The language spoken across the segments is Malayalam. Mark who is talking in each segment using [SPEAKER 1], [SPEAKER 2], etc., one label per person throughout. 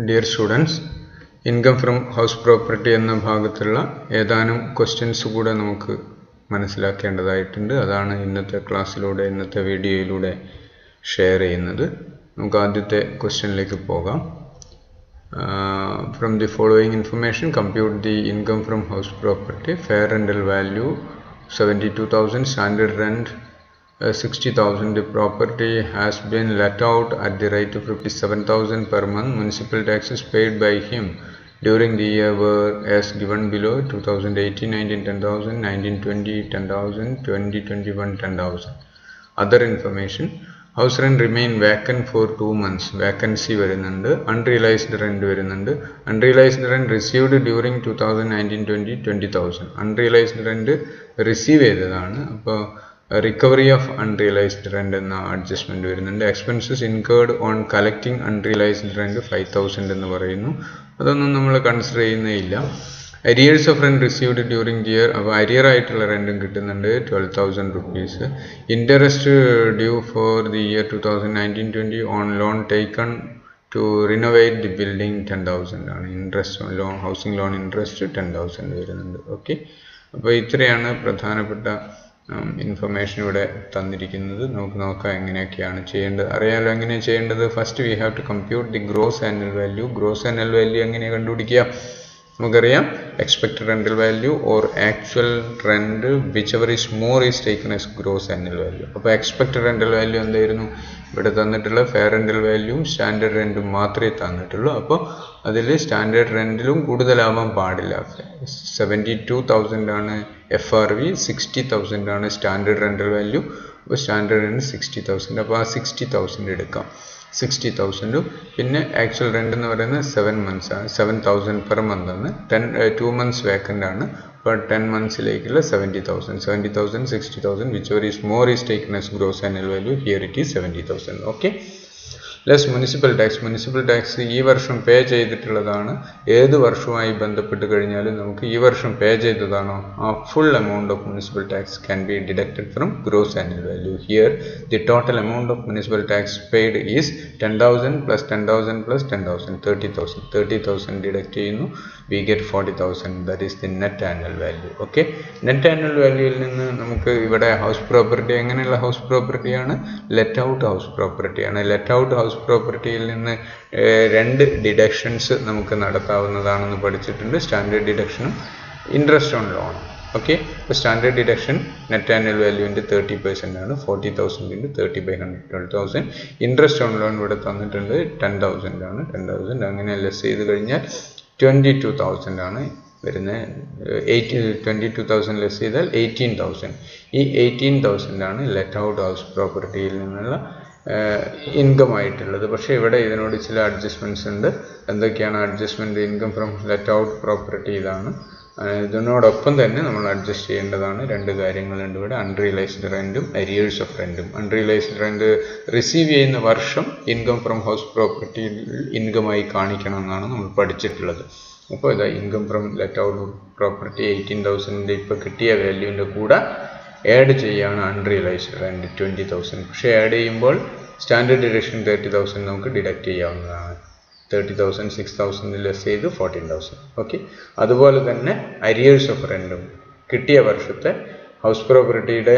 [SPEAKER 1] Dear students, income from house property എന്ന ഭാഗത്തുള്ള ഏതാനും ക്വസ്റ്റ്യൻസ് കൂടെ നമുക്ക് മനസ്സിലാക്കേണ്ടതായിട്ടുണ്ട്. അതാണ് ഇന്നത്തെ ക്ലാസ്സിലൂടെ ഇന്നത്തെ വീഡിയോയിലൂടെ ഷെയർ ചെയ്യുന്നത്. നമുക്ക് ആദ്യത്തെ ക്വസ്റ്റ്യനിലേക്ക് പോകാം. From the following information, compute the income from house property. Fair rental value 72,000, standard rent 60,000. The property has been let out at the rate of 57,000 per month. Municipal taxes paid by him during the year were as given below: 2018 19 10,000, 1920 10,000, 2021 10,000. Other information: house rent remain vacant for 2 months. Vacancy വരുന്നുണ്ട്. Unrealized rent വരുന്നുണ്ട്. Unrealized rent received during 2019-20 20,000. Unrealized rent receive ചെയ്തതാണ്. അപ്പോൾ recovery of unrealized rent എന്ന adjustment വരുന്നുണ്ട്. Expenses incurred on collecting unrealized rent 5,000 എന്ന് പറയുന്നു. അതൊന്നും നമ്മൾ കൺസിഡർ ചെയ്യുന്നേയില്ല. Arrears of rent received during the year, അപ്പോൾ അരിയർ ആയിട്ടുള്ള റെൻറ്റും കിട്ടുന്നുണ്ട് 12,000 rupees. Interest due for the year 2019-20 on loan taken to renovate the building 10,000 ആണ്. Interest loan, housing loan interest 10,000 വരുന്നുണ്ട്. ഓക്കെ, അപ്പോൾ ഇത്രയാണ് പ്രധാനപ്പെട്ട ഇൻഫർമേഷൻ ഇവിടെ തന്നിരിക്കുന്നത്. നമുക്ക് നോക്കാം എങ്ങനെയൊക്കെയാണ് ചെയ്യേണ്ടത്. അറിയാമല്ലോ എങ്ങനെയാണ് ചെയ്യേണ്ടത്. First we have to compute the gross annual value. Gross annual value എങ്ങനെയാണ് കണ്ടുപിടിക്കുക? നമുക്കറിയാം, expected rental value or actual rent whichever is more is taken as gross annual value. അപ്പോൾ എക്സ്പെക്റ്റഡ് റെൻ്റൽ വാല്യൂ എന്തായിരുന്നു? ഇവിടെ തന്നിട്ടുള്ള ഫെയർ റെൻ്റൽ വാല്യൂവും സ്റ്റാൻഡേർഡ് റെൻറ്റും മാത്രമേ തന്നിട്ടുള്ളൂ. അപ്പോൾ അതിൽ സ്റ്റാൻഡേർഡ് റെൻറ്റിലും കൂടുതലാവാൻ പാടില്ല. 72,000 ആണ് FRV, 60,000 ആണ് സ്റ്റാൻഡേർഡ് റെൻ്റൽ വാല്യൂ. അപ്പോൾ സ്റ്റാൻഡേർഡ് റെൻറ്റ് 60,000. അപ്പോൾ ആ 60,000 എടുക്കാം. 60,000 പിന്നെ ആക്ച്വൽ റെൻ്റ് എന്ന് പറയുന്നത് 7 months ആണ്. 7,000 per month ആണ്. 2 months വേക്കൻ്റ് ആണ്. അപ്പോൾ 10 monthsലേക്കുള്ള 70,000. 70,000, 60,000 whichever is more is taken as gross annual value. Here it is 70,000. Okay. Less municipal tax. Municipal tax ഈ വർഷം പേ ചെയ്തിട്ടുള്ളതാണ്. ഏത് വർഷവുമായി ബന്ധപ്പെട്ട് കഴിഞ്ഞാലും നമുക്ക് ഈ വർഷം പേ ചെയ്തതാണോ ആ full amount of municipal tax can be deducted from gross annual value. Here the total amount of municipal tax paid is 10,000 + 10,000 + 10,000, 30,000. 30,000 deduct ചെയ്യുന്നു. We get 40,000. That is the net annual value. Okay, net annual വാല്യൂയിൽ നിന്ന് നമുക്ക് ഇവിടെ ഹൗസ് പ്രോപ്പർട്ടി എങ്ങനെയുള്ള ഹൗസ് പ്രോപ്പർട്ടിയാണ്? ലെറ്റ് ഔട്ട് ഹൗസ് പ്രോപ്പർട്ടിയാണ്. ലെറ്റ് ഔട്ട് ഹൗസ് പ്രോപ്പർട്ടിയിൽ നിന്ന് 2 ഡിഡക്ഷൻസ് നമുക്ക് നടത്താവുന്നതാണെന്ന് പഠിച്ചിട്ടുണ്ട്. Standard ഡിഡക്ഷനും interest on loan. Okay, ഇപ്പോൾ സ്റ്റാൻഡേർഡ് ഡിഡക്ഷൻ നെറ്റ് ആനുവൽ വാല്യൂവിൻ്റെ 30% ആണ്. 40,000 × 30/100 12,000. ഇൻട്രസ്റ്റ് ഓൺ ലോൺ ഇവിടെ തന്നിട്ടുണ്ട് 10,000 ആണ്. 10,000 അങ്ങനെ ലെസ് ചെയ്ത് കഴിഞ്ഞാൽ 22,000 ആണ് വരുന്നത്. 22,000 ലെസ് ചെയ്താൽ 18,000. ഈ 18,000 ആണ് ലെറ്റ് ഔട്ട് ഹൗസ് പ്രോപ്പർട്ടിയിൽ നിന്നുള്ള ഇൻകം ആയിട്ടുള്ളത്. പക്ഷേ ഇവിടെ ഇതിനോട് ചില അഡ്ജസ്റ്റ്മെൻറ്റ്സ് ഉണ്ട്. എന്തൊക്കെയാണ് adjustment? Income from let out property ഇതാണ്. ഇതിനോടൊപ്പം തന്നെ നമ്മൾ അഡ്ജസ്റ്റ് ചെയ്യേണ്ടതാണ് 2 കാര്യങ്ങളുണ്ട് ഇവിടെ: അൺറിയലൈസ്ഡ് റെൻറ്റും അരിയേഴ്സ് ഓഫ് റെൻറ്റും. അൺറിയലൈസ്ഡ് റെൻറ്റ് റിസീവ് ചെയ്യുന്ന വർഷം ഇൻകം ഫ്രം ഹൗസ് പ്രോപ്പർട്ടി ഇൻകമായി കാണിക്കണം എന്നാണ് നമ്മൾ പഠിച്ചിട്ടുള്ളത്. അപ്പോൾ ഇതാ income from let out property 18,000 ഇപ്പോൾ കിട്ടിയ വാല്യൂവിൻ്റെ കൂടെ ആഡ് ചെയ്യുകയാണ് അൺറിയലൈസ്ഡ് റെൻറ്റ് 20,000. പക്ഷേ ആഡ് ചെയ്യുമ്പോൾ സ്റ്റാൻഡേർഡ് ഡിഡക്ഷൻ 30,000 നമുക്ക് ഡിഡക്റ്റ് ചെയ്യാവുന്നതാണ്. 30,000 6,000 ലെസ് ചെയ്ത് 14,000. ഓക്കെ, അതുപോലെ തന്നെ അരിയേഴ്സ് ഓഫ് റെൻറ്റും കിട്ടിയ വർഷത്തെ ഹൗസ് പ്രോപ്പർട്ടിയുടെ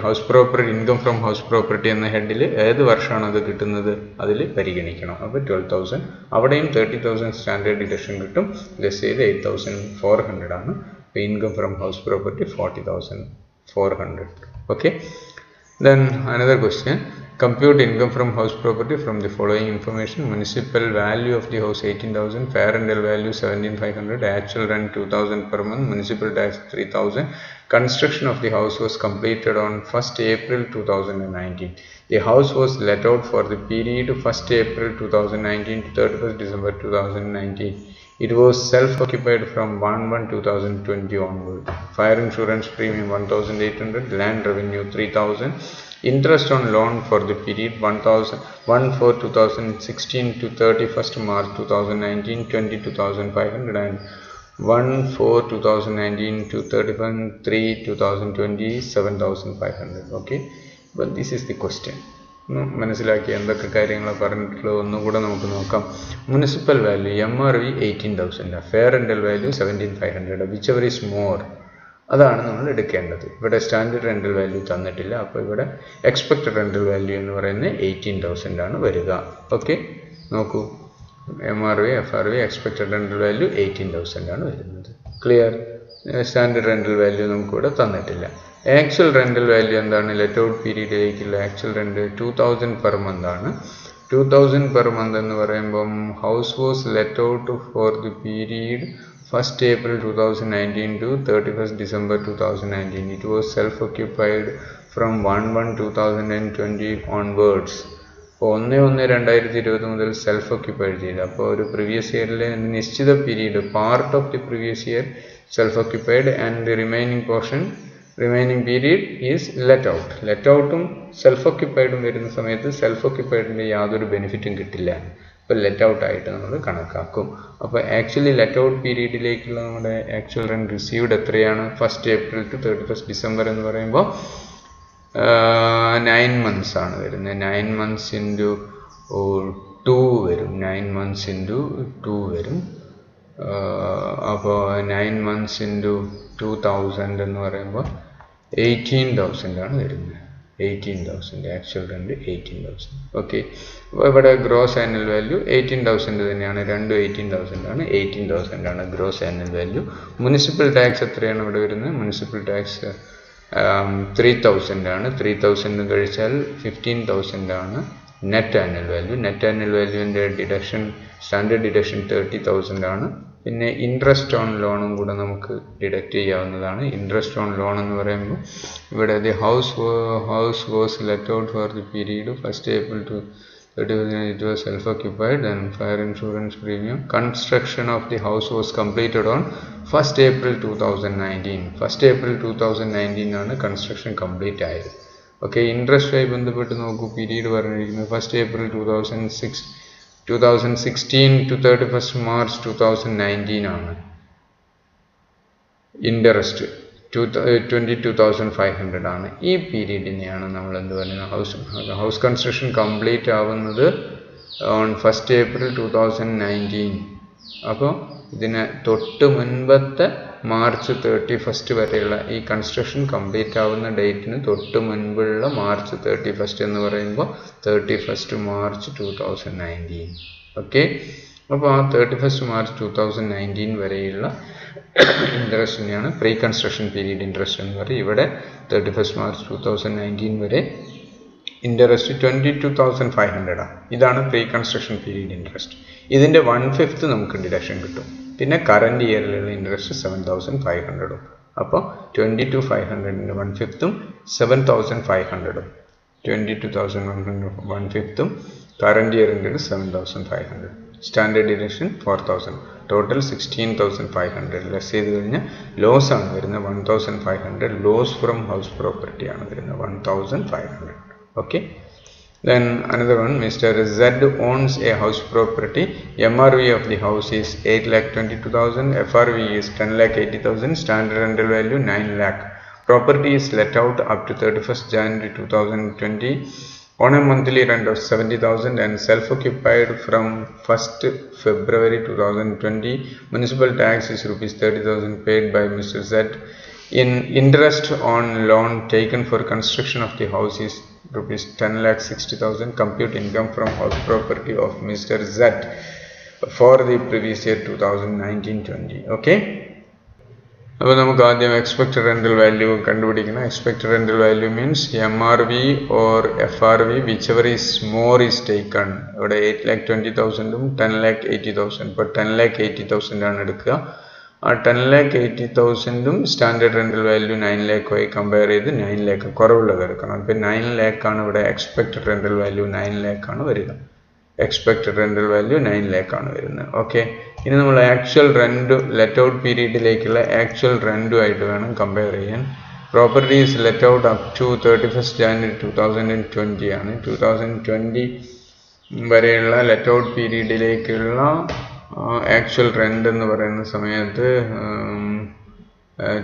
[SPEAKER 1] house property income from house property എന്ന ഹെഡിൽ ഏത് വർഷമാണ് അത് കിട്ടുന്നത് അതിൽ പരിഗണിക്കണം. അപ്പോൾ 12,000 അവിടെയും 30,000 സ്റ്റാൻഡേർഡ് ഡിഡക്ഷൻ കിട്ടും. ലെസ് ചെയ്ത് 8,400 ആണ്. അപ്പോൾ income from house property 40,400. Okay, then another question: compute income from house property from the following information. Municipal value of the house 18,000, fair rental value 17,500, actual rent 2,000 per month, municipal tax 3,000. Construction of the house was completed on 1st April 2019. The house was let out for the period 1st April 2019 to 31st December 2019. It was self-occupied from 1/1/2020 onward. Fire insurance premium 1,800, land revenue 3,000, interest on loan for the period 1/4/2016 to 31st March 2019 22,500 and 1/4/2019 to 31/3/2020 7,500. Okay, but this is the question. മനസ്സിലാക്കി എന്തൊക്കെ കാര്യങ്ങളാണ് പറഞ്ഞിട്ടുള്ളത് ഒന്നും കൂടെ നമുക്ക് നോക്കാം. Municipal value MRV 18,000, fair rental value 17,500, which ever is more അതാണ് നമ്മൾ എടുക്കേണ്ടത്. ഇവിടെ സ്റ്റാൻഡേർഡ് റെൻ്റൽ വാല്യൂ തന്നിട്ടില്ല, അപ്പോൾ ഇവിടെ എക്സ്പെക്റ്റഡ് റെൻ്റൽ വാല്യൂ എന്ന് പറയുന്നത് 18,000 ആണ് വരിക. ഓക്കെ, നോക്കൂ, MRV FRV expected rental value 18,000 ആണ് വരുന്നത്. ക്ലിയർ? സ്റ്റാൻഡേർഡ് റെൻ്റൽ വാല്യൂ നമുക്കിവിടെ തന്നിട്ടില്ല. ആക്ച്വൽ റെൻ്റൽ വാല്യൂ എന്താണ്? ലെറ്റ് ഔട്ട് പീരീഡിലേക്കുള്ള ആക്ച്വൽ റെൻ്റ് 2,000 പെർ മന്ത് ആണ്. 2,000 പെർ മന്ത് എന്ന് പറയുമ്പം house was let out for the period 1st April 2019 to 31st December 2019. It was self-occupied from 1/1/2020 onwards. അപ്പോൾ 1/1/2020 മുതൽ സെൽഫ് ഓക്യുപ്പൈഡ് ചെയ്ത്, അപ്പോൾ ഒരു പ്രീവിയസ് ഇയറിലെ നിശ്ചിത period part of the previous year self occupied and remaining period is let out. Let ഔട്ടും സെൽഫ് ഓക്യുപ്പൈഡും വരുന്ന സമയത്ത് സെൽഫ് ഓക്യുപ്പൈഡിൻ്റെ യാതൊരു ബെനിഫിറ്റും കിട്ടില്ല. അപ്പോൾ ലെറ്റ് ഔട്ട് ആയിട്ട് നമ്മൾ കണക്കാക്കും. അപ്പോൾ ആക്ച്വലി ലെറ്റ് ഔട്ട് പീരീഡിലേക്കുള്ള നമ്മുടെ ആക്ച്വൽ റെൻ്റ് റിസീവ്ഡ് എത്രയാണ്? 1st April to 31st December എന്ന് പറയുമ്പോൾ 9 months ആണ് വരുന്നത്. 9 months into 2 വരും. 9 months into 2 വരും. അപ്പോൾ 9 months into 2,000 എന്ന് പറയുമ്പോൾ 18,000 ആണ് വരുന്നത്. 18,000 ആക്ച്വൽ റെൻ്റ് 18,000. ഓക്കെ, അപ്പോൾ ഇവിടെ ഗ്രോസ് ആനുവൽ വാല്യൂ 18,000 തന്നെയാണ്. രണ്ടും 18,000 ആണ്. 18,000 ആണ് gross annual value. Municipal tax എത്രയാണ് ഇവിടെ വരുന്നത്? മുനിസിപ്പൽ ടാക്സ് 3,000 ആണ്. 3,000 കഴിച്ചാൽ 15,000 ആണ് net annual value. Net annual വാല്യൂവിൻ്റെ ഡിഡക്ഷൻ സ്റ്റാൻഡേർഡ് ഡിഡക്ഷൻ 30,000 ആണ്. പിന്നെ ഇൻട്രസ്റ്റ് ഓൺ ലോണും കൂടെ നമുക്ക് ഡിഡക്റ്റ് ചെയ്യാവുന്നതാണ്. ഇൻട്രസ്റ്റ് ഓൺ ലോൺ എന്ന് പറയുമ്പോൾ ഇവിടെ the house was let out for the period 1st April to 30th. It was self-occupied. Then fire insurance premium. Construction of the house was completed on 1st April 2019. 1st April 2019 ആണ് കൺസ്ട്രക്ഷൻ കംപ്ലീറ്റ് ആയത്. ഓക്കെ, ഇൻട്രസ്റ്റുമായി ബന്ധപ്പെട്ട് നോക്കൂ, പീരീഡ് പറഞ്ഞിരിക്കുന്നത് 1st April 2016 to 31st March 2019 ആണ്. ഇൻട്രസ്റ്റ് 22,500 ആണ്. ഈ പീരീഡിനെയാണ് നമ്മൾ എന്ത് പറയുന്നത്? ഹൗസ് കൺസ്ട്രക്ഷൻ കംപ്ലീറ്റ് ആവുന്നത് ഓൺ 1st April 2019. അപ്പോൾ ഇതിന് തൊട്ട് മുൻപത്തെ March 31st വരെയുള്ള ഈ കൺസ്ട്രക്ഷൻ കംപ്ലീറ്റ് ആവുന്ന ഡേറ്റിന് തൊട്ട് മുൻപുള്ള March 31st എന്ന് പറയുമ്പോൾ 31st March 2019. ഓക്കെ, അപ്പോൾ ആ 31st March 2019 വരെയുള്ള ഇൻട്രസ്റ്റിനെയാണ് പ്രീ കൺസ്ട്രക്ഷൻ പീരീഡ് ഇൻട്രസ്റ്റ് എന്ന് പറയും. ഇവിടെ 31st March 2019 വരെ ഇൻട്രസ്റ്റ് 22,500 ആണ്. ഇതാണ് പ്രീ കൺസ്ട്രക്ഷൻ പീരീഡ് ഇൻട്രസ്റ്റ്. ഇതിൻ്റെ 1/5 നമുക്ക് ഡിഡക്ഷൻ കിട്ടും. പിന്നെ കറണ്ട് ഇയറിലുള്ള ഇൻട്രസ്റ്റ് 7,500. അപ്പോൾ 22,500ൻ്റെ 1/5 7,500. 22,100 1/5 കറണ്ട് ഇയറിൻ്റെ 7,500. Standard deduction 4,000. ടോട്ടൽ 16,500. ലെസ് ചെയ്ത് കഴിഞ്ഞാൽ ലോസ് ആണ് വരുന്നത് 1,500. ലോസ് ഫ്രം ഹൗസ് പ്രോപ്പർട്ടി ആണ് വരുന്നത് 1,500. Okay, then another one, Mr. Z owns a house property. MRV of the house is 8,22,000. FRV is 10,80,000. Standard rental value 9 lakh. Property is let out up to 31st January 2020 on a monthly rent of 70,000 and self-occupied from 1st February 2020. Municipal tax is rupees 30,000 paid by Mr. Z. In interest on loan taken for construction of the house is rupees 10,60,000. Compute income from house property of Mr. Z for the previous year 2019-20. Okay. അപ്പോൾ നമുക്ക് ആദ്യം എക്സ്പെക്റ്റഡ് റെൻ്റൽ വാല്യൂ കണ്ടുപിടിക്കണം. Expected rental value means MRV or FRV which ever is more is taken. ഇവിടെ 8,20,000ഉം 10,80,000. ഇപ്പോൾ 10,80,000 ആണ് എടുക്കുക. ആ 10,80,000ഉം സ്റ്റാൻഡേർഡ് റെൻ്റൽ വാല്യൂ 9 ലാഖുമായി കമ്പയർ ചെയ്ത് 9 ലാഖ് കുറവുള്ളത് എടുക്കണം. ഇപ്പോൾ 9 ലാഖാണ് ഇവിടെ എക്സ്പെക്റ്റഡ് റെൻ്റൽ വാല്യൂ 9 ലാഖാണ് വരിക. എക്സ്പെക്റ്റഡ് റെൻ്റൽ വാല്യൂ 9 ലാഖാണ് വരുന്നത്. ഓക്കെ, ഇനി നമ്മൾ ആക്ച്വൽ റെൻ്റ് ലെറ്റ് ഔട്ട് പീരീഡിലേക്കുള്ള ആക്ച്വൽ റെൻ്റുമായിട്ട് വേണം കമ്പയർ ചെയ്യാൻ. Property is let out up to 31st January 2020 ആണ്. 2020 വരെയുള്ള ലെറ്റ് ഔട്ട് പീരീഡിലേക്കുള്ള ആക്ച്വൽ റെൻ്റ് എന്ന് പറയുന്ന സമയത്ത്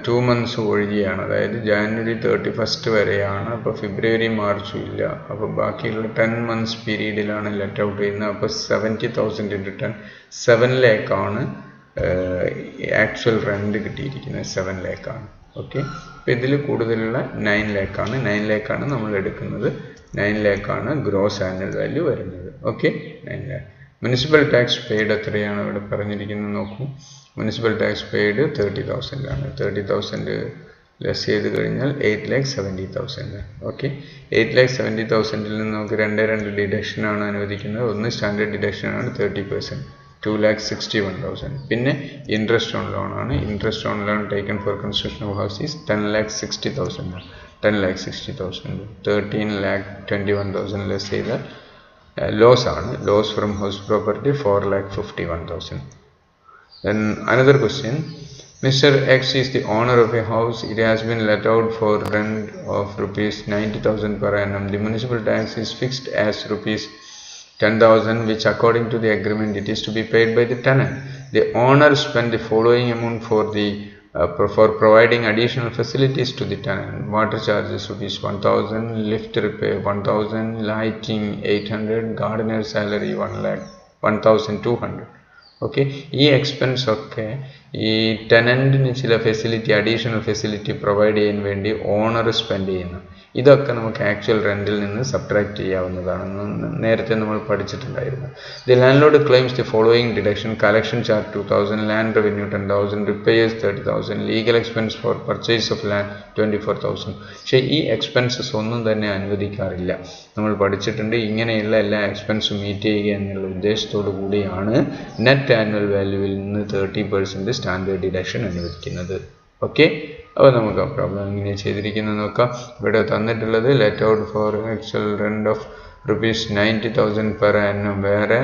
[SPEAKER 1] 2 months ഒഴികെയാണ്, അതായത് ജാനുവരി 31 വരെയാണ്. അപ്പോൾ ഫെബ്രുവരി മാർച്ചും ഇല്ല. അപ്പോൾ ബാക്കിയുള്ള 10 months പീരീഡിലാണ് ലെറ്റ് ഔട്ട് ചെയ്യുന്നത്. അപ്പോൾ 70,000 into 10 7 lakh ആണ് ആക്ച്വൽ റെന്റ് കിട്ടിയിരിക്കുന്നത്. 7 lakh ആണ്. ഓക്കെ, അപ്പോൾ ഇതിൽ കൂടുതലുള്ള 9 lakh ആണ്. 9 lakh ആണ് നമ്മൾ എടുക്കുന്നത്. 9 lakh ആണ് ഗ്രോസ് ആനുവൽ വാല്യൂ വരുന്നത്. Okay, 9 lakh. Municipal tax paid എത്രയാണ് ഇവിടെ പറഞ്ഞിരിക്കുന്നത് നോക്കൂ. മുനിസിപ്പൽ ടാക്സ് പെയ്ഡ് 30,000 ആണ്. 30,000 ലെസ് ചെയ്ത് കഴിഞ്ഞാൽ 8,70,000. ഓക്കെ, 8,70,000 നിന്ന് നമുക്ക് 2 ഡിഡക്ഷൻ ആണ് അനുവദിക്കുന്നത്. ഒന്ന് സ്റ്റാൻഡേർഡ് ഡിഡക്ഷൻ ആണ് 30%, 2,61,000. പിന്നെ ഇൻട്രസ്റ്റ് ഓൺ ലോൺ ആണ്. Interest on loan taken for construction of house is 10,60,000. 10,60,000. 13,21,000 less ചെയ്താൽ ലോസ് ആണ്. Loss from house property 4,51,000. Then another question, Mr. X is the owner of a house. It has been let out for rent of rupees 90,000 per annum. The municipal tax is fixed as rupees 10,000, which according to the agreement it is to be paid by the tenant. The owner spent the following amount for providing additional facilities to the tenant: water charges rupees 1,000, lift repair 1,000, lighting 800, gardener salary 1,200. Okay, ഈ എക്സ്പെൻസ് ഒക്കെ ഈ ടെനൻറ്റിന് ചില ഫെസിലിറ്റി, അഡീഷണൽ ഫെസിലിറ്റി പ്രൊവൈഡ് ചെയ്യാൻ വേണ്ടി ഓണർ സ്പെൻഡ് ചെയ്യുന്നു. ഇതൊക്കെ നമുക്ക് ആക്ച്വൽ റെൻറ്റിൽ നിന്ന് സബ്ട്രാക്ട് ചെയ്യാവുന്നതാണെന്ന് നേരത്തെ നമ്മൾ പഠിച്ചിട്ടുണ്ടായിരുന്നു. The landlord claims the following deduction: collection charge 2,000, land revenue 10,000, repairs 30,000, legal expense for purchase of land 24,000. പക്ഷേ ഈ എക്സ്പെൻസസ് ഒന്നും തന്നെ അനുവദിക്കാറില്ല. നമ്മൾ പഠിച്ചിട്ടുണ്ട്, ഇങ്ങനെയുള്ള എല്ലാ എക്സ്പെൻസും മീറ്റ് ചെയ്യുക എന്നുള്ള ഉദ്ദേശത്തോടു കൂടിയാണ് നെറ്റ് ആനുവൽ വാല്യൂവിൽ നിന്ന് 30% സ്റ്റാൻഡേർഡ് ഡിഡക്ഷൻ അനുവദിക്കുന്നത്. ഓക്കെ, അപ്പോൾ നമുക്ക് ആ പ്രോബ്ലം എങ്ങനെ ചെയ്തിരിക്കുന്നത് നോക്കാം. ഇവിടെ തന്നിട്ടുള്ളത് let out four actual rent of rupees 90,000 per annum. വേറെ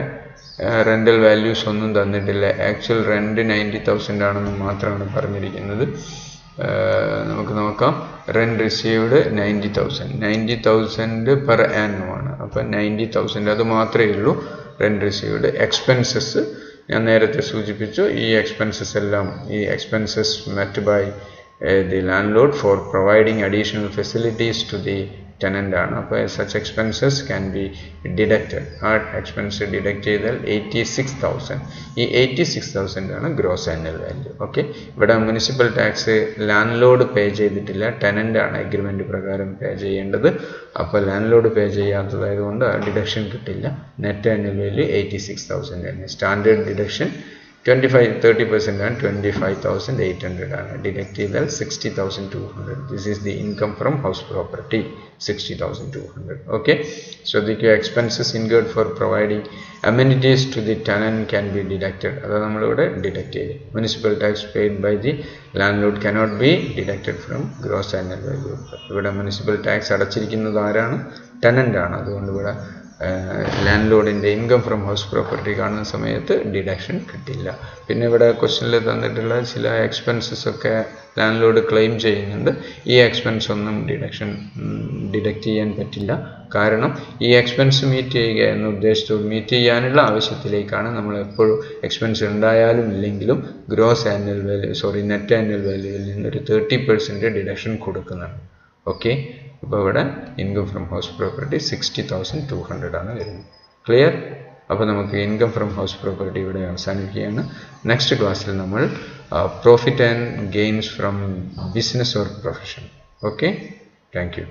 [SPEAKER 1] റെൻ്റൽ വാല്യൂസ് ഒന്നും തന്നിട്ടില്ല. ആക്ച്വൽ റെൻറ്റ് 90,000 ആണെന്ന് മാത്രമാണ് പറഞ്ഞിരിക്കുന്നത്. നമുക്ക് നോക്കാം. റെൻറ്റ് റിസീവ്ഡ് 90,000 പെർ ആനം ആണ്. അപ്പോൾ 90,000 അത് മാത്രമേ ഉള്ളൂ റെൻറ്റ് റിസീവ്ഡ്. എക്സ്പെൻസസ് ഞാൻ നേരത്തെ സൂചിപ്പിച്ചു. ഈ എക്സ്പെൻസസ് എല്ലാം ഈ expenses met by the landlord for providing additional facilities to the tenant ആണ്. അപ്പോൾ such expenses can be deducted. ആ എക്സ്പെൻസ് ഡിഡക്ട് ചെയ്താൽ 86,000. ഈ 86,000 ആണ് ഗ്രോസ് ആനുവൽ വാല്യൂ. ഓക്കെ, ഇവിടെ മുനിസിപ്പൽ ടാക്സ് ലാൻഡ് ലോഡ് പേ ചെയ്തിട്ടില്ല, ടെനൻ്റ് ആണ് എഗ്രിമെൻ്റ് പ്രകാരം പേ ചെയ്യേണ്ടത്. അപ്പോൾ ലാൻഡ് ലോഡ് പേ ചെയ്യാത്തതായതുകൊണ്ട് ആ ഡിഡക്ഷൻ കിട്ടില്ല. നെറ്റ് ആനുവൽ വാല്യൂ 86,000 ആണ്. സ്റ്റാൻഡേർഡ് ഡിഡക്ഷൻ 30% ആണ് 25,800 ആണ്. ഡിഡക്ട് ചെയ്താൽ 60,200. This is the income from house property 60,200. Okay, ശ്രദ്ധിക്കുക. Expenses incurred for providing amenities to the tenant can be deducted. അത് നമ്മളിവിടെ ഡിഡക്ട് ചെയ്യും. Municipal tax paid by the landlord cannot be deducted from gross annual value. ഇവിടെ മുനിസിപ്പൽ ടാക്സ് അടച്ചിരിക്കുന്നത് ആരാണ്? ടെനൻ്റ് ആണ്. അതുകൊണ്ട് ഇവിടെ ലാൻഡ് ലോഡിൻ്റെ ഇൻകം ഫ്രം ഹൗസ് പ്രോപ്പർട്ടി കാണുന്ന സമയത്ത് ഡിഡക്ഷൻ കിട്ടില്ല. പിന്നെ ഇവിടെ ക്വസ്റ്റ്യനിൽ തന്നിട്ടുള്ള ചില എക്സ്പെൻസസ് ഒക്കെ ലാൻഡ് ലോഡ് ക്ലെയിം ചെയ്യുന്നുണ്ട്. ഈ എക്സ്പെൻസ് ഒന്നും ഡിഡക്റ്റ് ചെയ്യാൻ പറ്റില്ല. കാരണം ഈ എക്സ്പെൻസ് മീറ്റ് ചെയ്യുക എന്ന ഉദ്ദേശത്തോട് മീറ്റ് ചെയ്യാനുള്ള ആവശ്യത്തിലേക്കാണ് നമ്മൾ എപ്പോഴും എക്സ്പെൻസ് ഉണ്ടായാലും ഇല്ലെങ്കിലും gross annual value net annual വാല്യൂവിൽ നിന്നൊരു 30% ഡിഡക്ഷൻ കൊടുക്കുന്നുണ്ട്. ഓക്കെ, അപ്പോൾ ഇവിടെ ഇൻകം ഫ്രം ഹൗസ് പ്രോപ്പർട്ടി 60,200 ആണ് വരുന്നത്. ക്ലിയർ? അപ്പോൾ നമുക്ക് ഇൻകം ഫ്രം ഹൗസ് പ്രോപ്പർട്ടി ഇവിടെ അവസാനിക്കുകയാണ്. നെക്സ്റ്റ് ക്ലാസ്സിൽ നമ്മൾ profit and gains from business or profession. Okay, thank you.